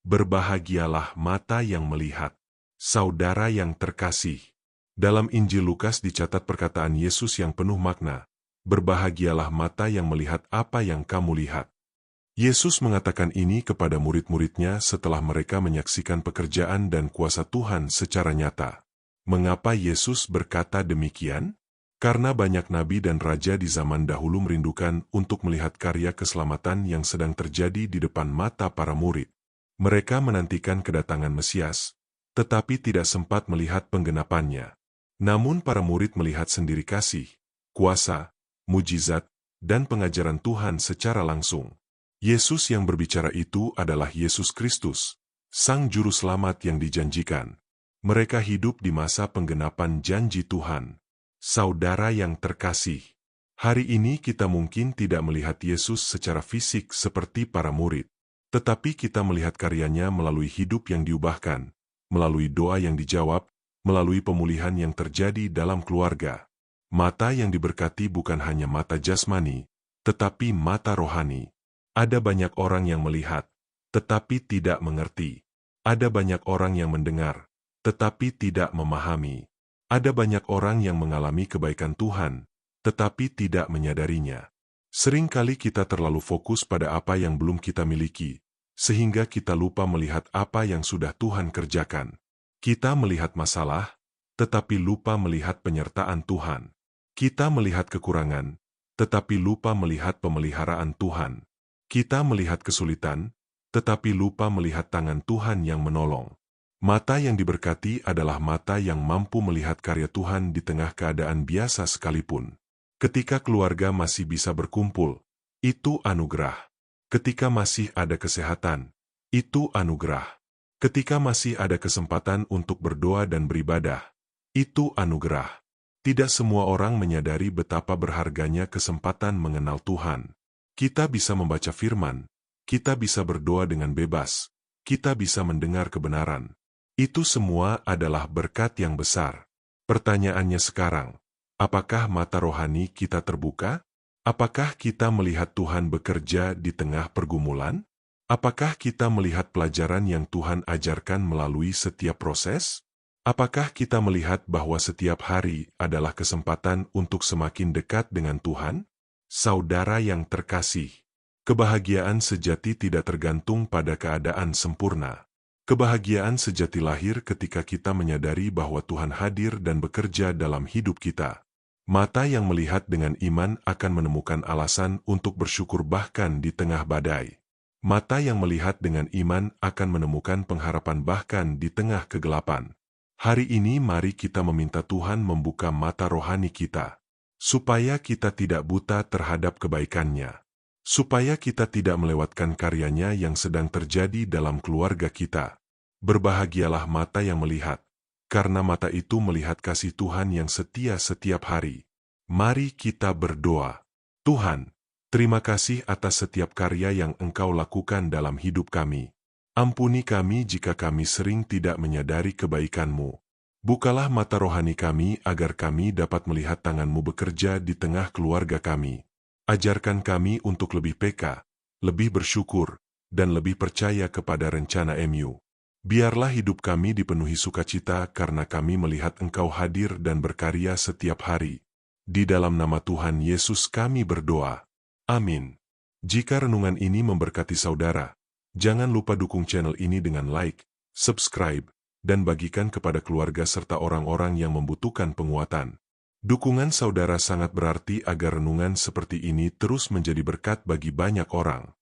Berbahagialah mata yang melihat. Saudara yang terkasih, dalam Injil Lukas dicatat perkataan Yesus yang penuh makna, "Berbahagialah mata yang melihat apa yang kamu lihat." Yesus mengatakan ini kepada murid-muridnya setelah mereka menyaksikan pekerjaan dan kuasa Tuhan secara nyata. Mengapa Yesus berkata demikian? Karena banyak nabi dan raja di zaman dahulu merindukan untuk melihat karya keselamatan yang sedang terjadi di depan mata para murid. Mereka menantikan kedatangan Mesias, tetapi tidak sempat melihat penggenapannya. Namun para murid melihat sendiri kasih, kuasa, mujizat, dan pengajaran Tuhan secara langsung. Yesus yang berbicara itu adalah Yesus Kristus, Sang Juru Selamat yang dijanjikan. Mereka hidup di masa penggenapan janji Tuhan. Saudara yang terkasih, hari ini kita mungkin tidak melihat Yesus secara fisik seperti para murid, tetapi kita melihat karyanya melalui hidup yang diubahkan, melalui doa yang dijawab, melalui pemulihan yang terjadi dalam keluarga. Mata yang diberkati bukan hanya mata jasmani, tetapi mata rohani. Ada banyak orang yang melihat, tetapi tidak mengerti. Ada banyak orang yang mendengar, tetapi tidak memahami. Ada banyak orang yang mengalami kebaikan Tuhan, tetapi tidak menyadarinya. Seringkali kita terlalu fokus pada apa yang belum kita miliki, sehingga kita lupa melihat apa yang sudah Tuhan kerjakan. Kita melihat masalah, tetapi lupa melihat penyertaan Tuhan. Kita melihat kekurangan, tetapi lupa melihat pemeliharaan Tuhan. Kita melihat kesulitan, tetapi lupa melihat tangan Tuhan yang menolong. Mata yang diberkati adalah mata yang mampu melihat karya Tuhan di tengah keadaan biasa sekalipun. Ketika keluarga masih bisa berkumpul, itu anugerah. Ketika masih ada kesehatan, itu anugerah. Ketika masih ada kesempatan untuk berdoa dan beribadah, itu anugerah. Tidak semua orang menyadari betapa berharganya kesempatan mengenal Tuhan. Kita bisa membaca firman, kita bisa berdoa dengan bebas, kita bisa mendengar kebenaran. Itu semua adalah berkat yang besar. Pertanyaannya sekarang, apakah mata rohani kita terbuka? Apakah kita melihat Tuhan bekerja di tengah pergumulan? Apakah kita melihat pelajaran yang Tuhan ajarkan melalui setiap proses? Apakah kita melihat bahwa setiap hari adalah kesempatan untuk semakin dekat dengan Tuhan? Saudara yang terkasih, kebahagiaan sejati tidak tergantung pada keadaan sempurna. Kebahagiaan sejati lahir ketika kita menyadari bahwa Tuhan hadir dan bekerja dalam hidup kita. Mata yang melihat dengan iman akan menemukan alasan untuk bersyukur bahkan di tengah badai. Mata yang melihat dengan iman akan menemukan pengharapan bahkan di tengah kegelapan. Hari ini mari kita meminta Tuhan membuka mata rohani kita, supaya kita tidak buta terhadap kebaikannya. Supaya kita tidak melewatkan karyanya yang sedang terjadi dalam keluarga kita. Berbahagialah mata yang melihat, karena mata itu melihat kasih Tuhan yang setia setiap hari. Mari kita berdoa. Tuhan, terima kasih atas setiap karya yang Engkau lakukan dalam hidup kami. Ampuni kami jika kami sering tidak menyadari kebaikan-Mu. Bukalah mata rohani kami agar kami dapat melihat tangan-Mu bekerja di tengah keluarga kami. Ajarkan kami untuk lebih peka, lebih bersyukur, dan lebih percaya kepada rencana MU. Biarlah hidup kami dipenuhi sukacita karena kami melihat Engkau hadir dan berkarya setiap hari. Di dalam nama Tuhan Yesus kami berdoa. Amin. Jika renungan ini memberkati saudara, jangan lupa dukung channel ini dengan like, subscribe, dan bagikan kepada keluarga serta orang-orang yang membutuhkan penguatan. Dukungan saudara sangat berarti agar renungan seperti ini terus menjadi berkat bagi banyak orang.